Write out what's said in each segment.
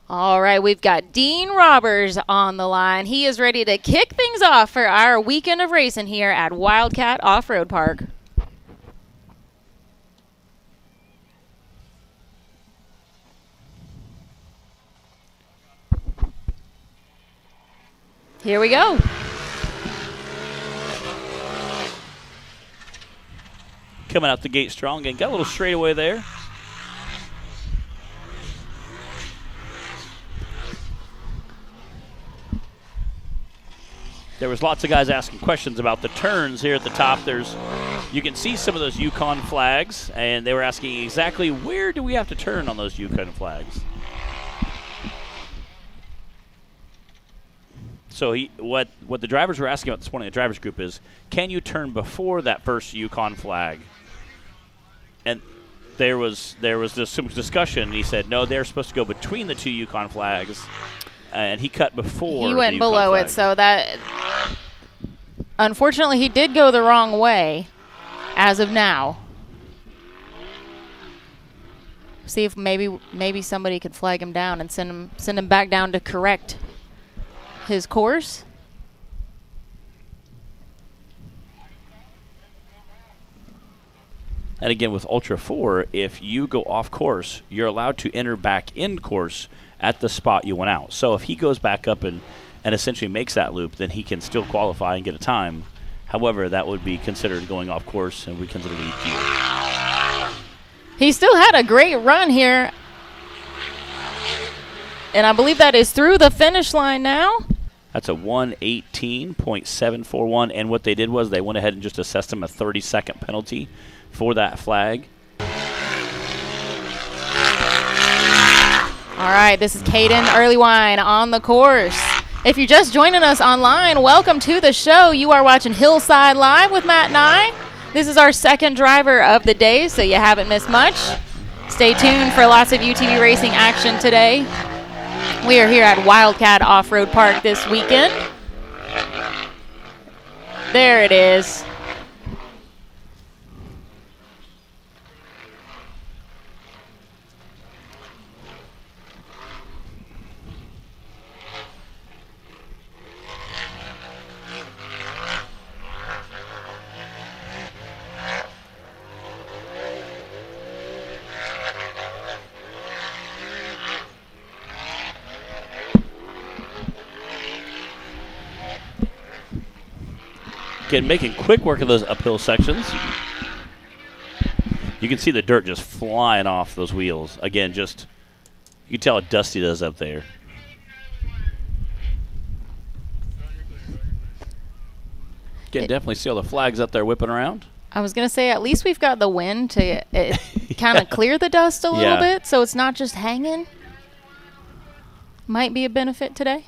All right, we've got Dean Robbers on the line. He is ready to kick things off for our weekend of racing here at Wildcat Offroad Park. Here we go. Coming out the gate strong and got a little straightaway there. There was lots of guys asking questions about the turns here at the top. You can see some of those Yukon flags, and they were asking exactly where do we have to turn on those Yukon flags. So what the drivers were asking about this morning, the drivers group, is can you turn before that first Yukon flag? And there was some discussion. And he said no, they're supposed to go between the two Yukon flags. And he cut before. He went below it, so that unfortunately he did go the wrong way as of now. See if maybe somebody could flag him down and send him back down to correct his course. And again, with Ultra 4, if you go off course, you're allowed to enter back in course at the spot you went out. So if he goes back up and essentially makes that loop, then he can still qualify and get a time. However, that would be considered going off course and we consider DQ. He still had a great run here. And I believe that is through the finish line now. That's a 1:18.741. And what they did was they went ahead and just assessed him a 30-second penalty for that flag. All right, this is Caden Earlywine on the course. If you're just joining us online, welcome to the show. You are watching Hillside Live with Matt and I. This is our second driver of the day, so you haven't missed much. Stay tuned for lots of UTV racing action today. We are here at Wildcat Offroad Park this weekend. There it is. Again, making quick work of those uphill sections. You can see the dirt just flying off those wheels. Again, you can tell how dusty it is up there. Can definitely see all the flags up there whipping around. I was going to say, at least we've got the wind to kind of clear the dust a little bit, so it's not just hanging. Might be a benefit today.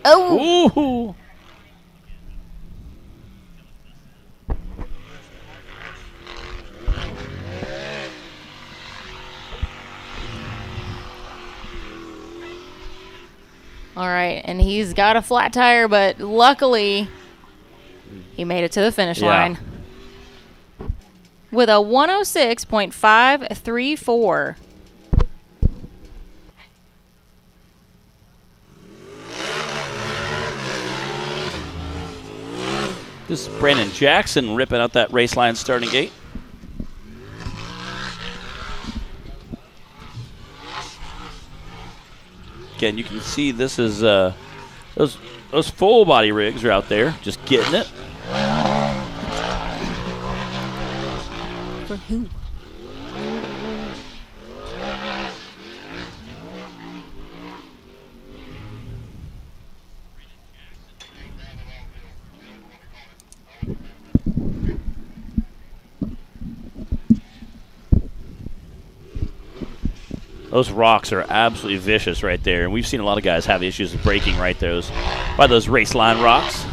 Oh! Ooh! All right, and he's got a flat tire, but luckily he made it to the finish line with a 106.534. This is Brandon Jackson ripping out that race line starting gate. Again, you can see this is those full body rigs are out there just getting it. For who? Those rocks are absolutely vicious right there, and we've seen a lot of guys have issues with braking right by those race line rocks.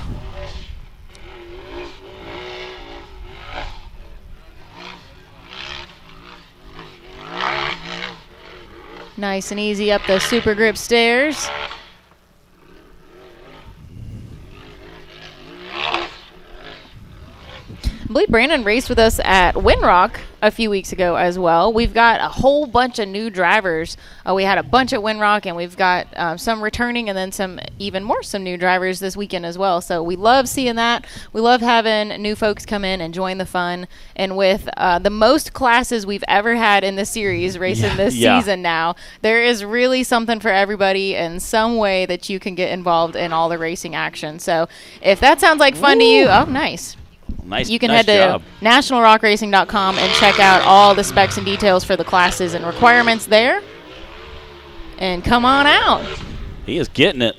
Nice and easy up the Super Grip stairs. believe Brandon raced with us at Windrock a few weeks ago as well. We've got a whole bunch of new drivers. We had a bunch at Windrock, and we've got some returning and then some new drivers this weekend as well. So we love seeing that. We love having new folks come in and join the fun. And with the most classes we've ever had in the series racing this season now, there is really something for everybody in some way that you can get involved in all the racing action. So if that sounds like fun to you, oh, nice. You can head to nationalrockracing.com and check out all the specs and details for the classes and requirements there. And come on out. He is getting it.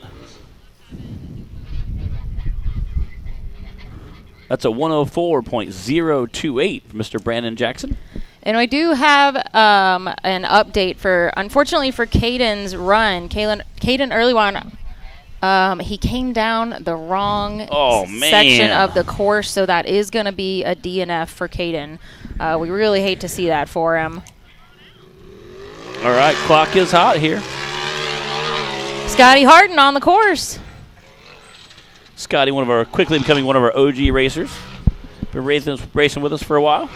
That's a 104.028 for Mr. Brandon Jackson. And we do have an update unfortunately for Caden's run. Caden Earlywine, he came down the wrong section of the course, so that is going to be a DNF for Caden. We really hate to see that for him. All right, clock is hot here. Scotty Harden on the course. Scotty, quickly becoming one of our OG racers. Been racing with us for a while.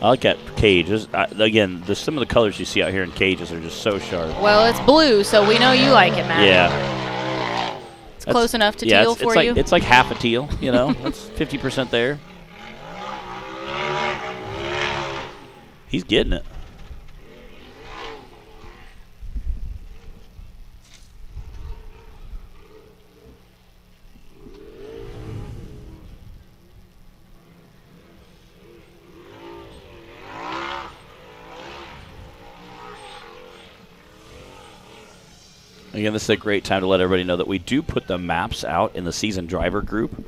I like that cage. Again, some of the colors you see out here in cages are just so sharp. Well, it's blue, so we know you like it, Matt. Yeah. It's close enough to teal for you. It's like half a teal, you know. That's 50% there. He's getting it. Again, this is a great time to let everybody know that we do put the maps out in the season driver group,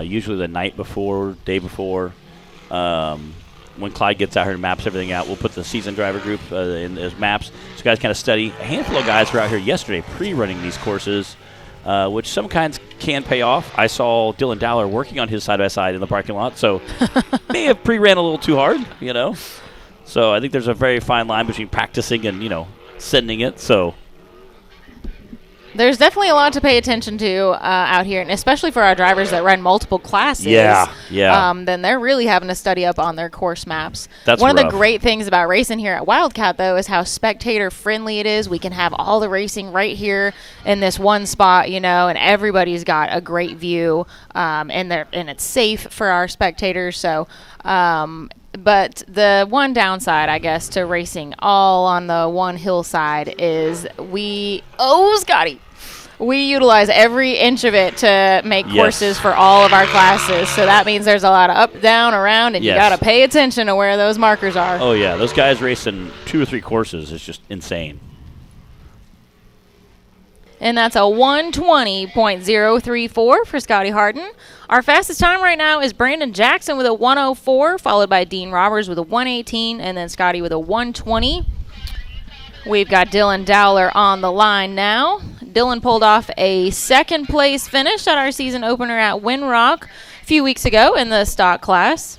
usually the night before, day before. When Clyde gets out here and maps everything out, we'll put the season driver group in as maps. So guys kind of study. A handful of guys were out here yesterday pre-running these courses, which some kinds can pay off. I saw Dylan Dowler working on his side-by-side in the parking lot, so may have pre-ran a little too hard, you know. So I think there's a very fine line between practicing and, sending it, so... There's definitely a lot to pay attention to out here, and especially for our drivers that run multiple classes. Yeah. Then they're really having to study up on their course maps. That's one rough. of the great things about racing here at Wildcat, though, is how spectator-friendly it is. We can have all the racing right here in this one spot, and everybody's got a great view, and it's safe for our spectators. So, but the one downside, I guess, to racing all on the one hillside is Scotty, we utilize every inch of it to make courses for all of our classes. So that means there's a lot of up, down, around, and you got to pay attention to where those markers are. Oh, yeah. Those guys racing 2 or 3 courses is just insane. And that's a 120.034 for Scotty Harden. Our fastest time right now is Brandon Jackson with a 104, followed by Dean Roberts with a 118, and then Scotty with a 120. We've got Dylan Dowler on the line now. Dylan pulled off a second-place finish at our season opener at Windrock a few weeks ago in the stock class.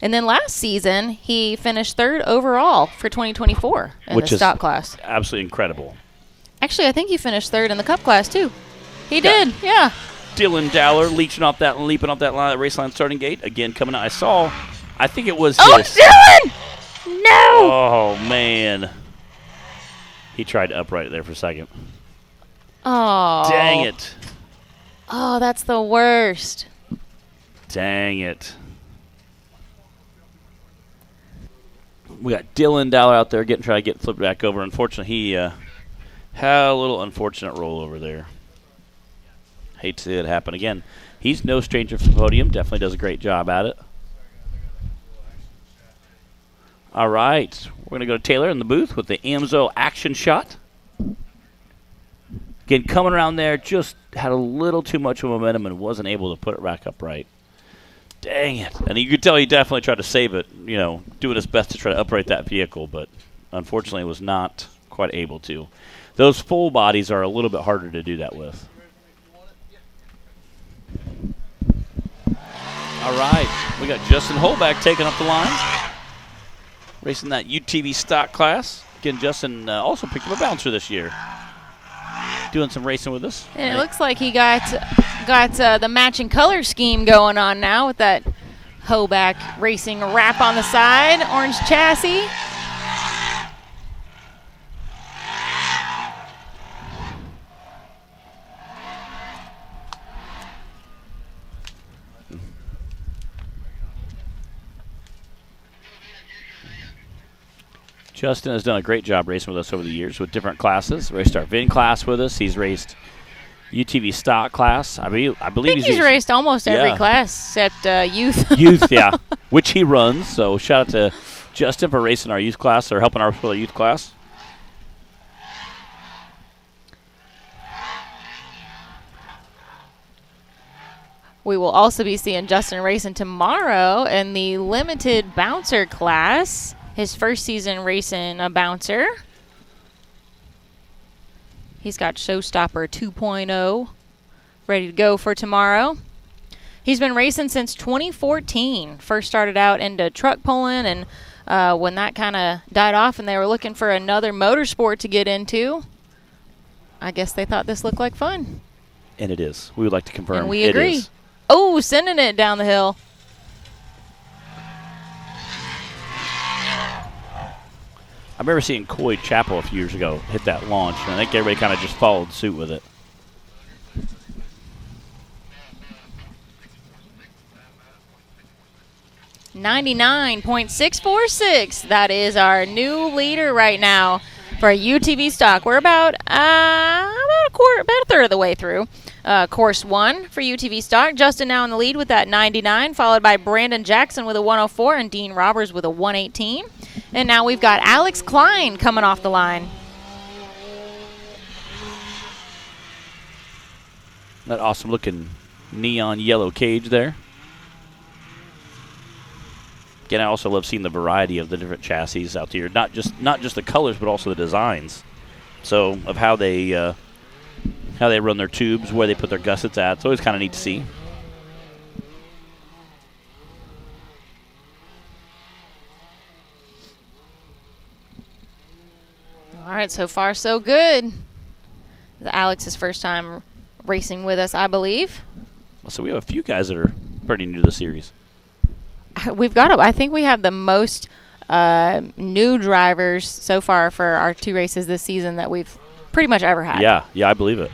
And then last season, he finished third overall for 2024 in the stock class. Absolutely incredible. Actually, I think he finished third in the cup class, too. He did, yeah. Dylan Dowler leaping off that line at race line starting gate. Again, coming out. I think it was Dylan! No! Oh, man. He tried to upright it there for a second. Oh. Dang it. Oh, that's the worst. Dang it. We got Dylan Dowler out there trying to get flipped back over. Unfortunately, he had a little unfortunate roll over there. Hate to see it happen again. He's no stranger for the podium. Definitely does a great job at it. All right. We're going to go to Taylor in the booth with the Amzo action shot. Again, coming around there, just had a little too much of momentum and wasn't able to put it back up right. Dang it. And you could tell he definitely tried to save it, doing his best to try to upright that vehicle, but unfortunately was not quite able to. Those full bodies are a little bit harder to do that with. All right. We got Justin Holback taking up the line. Racing that UTV Stock class. Again, Justin also picked up a bouncer this year. Doing some racing with us. And it looks like he got Got the matching color scheme going on now with that Hoback Racing wrap on the side, orange chassis. Justin has done a great job racing with us over the years with different classes. Raced our VIN class with us. He's raced UTV Stock class. I believe he's raced almost every class except youth. Youth, yeah, which he runs. So shout out to Justin for racing our youth class or helping us with our youth class. We will also be seeing Justin racing tomorrow in the limited bouncer class. His first season racing a bouncer. He's got Showstopper 2.0 ready to go for tomorrow. He's been racing since 2014. First started out into truck pulling, and when that kind of died off and they were looking for another motorsport to get into, I guess they thought this looked like fun. And it is. We would like to confirm and we agree. It is. Oh, sending it down the hill. I remember seeing Coy Chapel a few years ago hit that launch, and I think everybody kind of just followed suit with it. $99.646. That is our new leader right now for UTV Stock. We're about a third of the way through. Course 1 for UTV Stock. Justin now in the lead with that 99, followed by Brandon Jackson with a 104 and Dean Roberts with a 118. And now we've got Alex Klein coming off the line. That awesome looking neon yellow cage there. Again, I also love seeing the variety of the different chassis out there. Not just the colors, but also the designs. So of how they run their tubes, where they put their gussets at. It's always kind of neat to see. All right, so far so good. Alex's first time racing with us, I believe. So we have a few guys that are pretty new to the series. I think we have the most new drivers so far for our 2 races this season that we've pretty much ever had. Yeah, I believe it.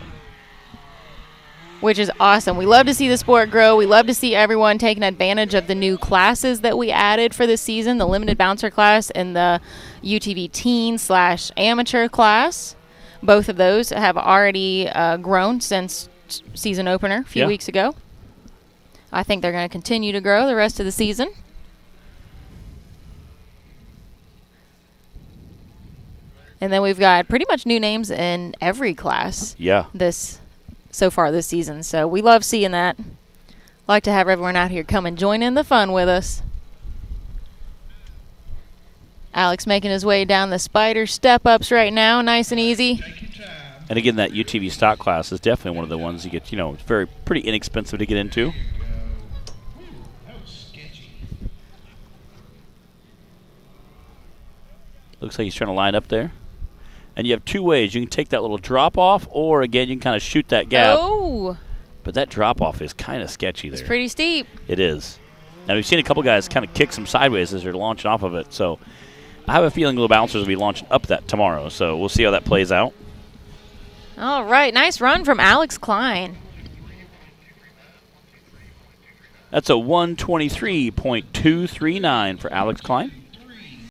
Which is awesome. We love to see the sport grow. We love to see everyone taking advantage of the new classes that we added for this season, the limited bouncer class and the UTV teen/amateur class. Both of those have already grown since season opener a few weeks ago. I think they're going to continue to grow the rest of the season. And then we've got pretty much new names in every class. Yeah. So far this season. So we love seeing that. Like to have everyone out here come and join in the fun with us. Alex making his way down the spider step-ups right now, nice and easy. And again, that UTV Stock class is definitely one of the ones you get, it's pretty inexpensive to get into. Looks like he's trying to line up there. And you have 2 ways. You can take that little drop-off, or, again, you can kind of shoot that gap. Oh! But that drop-off is kind of sketchy there. It's pretty steep. It is. Now, we've seen a couple guys kind of kick some sideways as they're launching off of it. So I have a feeling the bouncers will be launching up that tomorrow. So we'll see how that plays out. All right. Nice run from Alex Klein. That's a 123.239 for Alex Klein.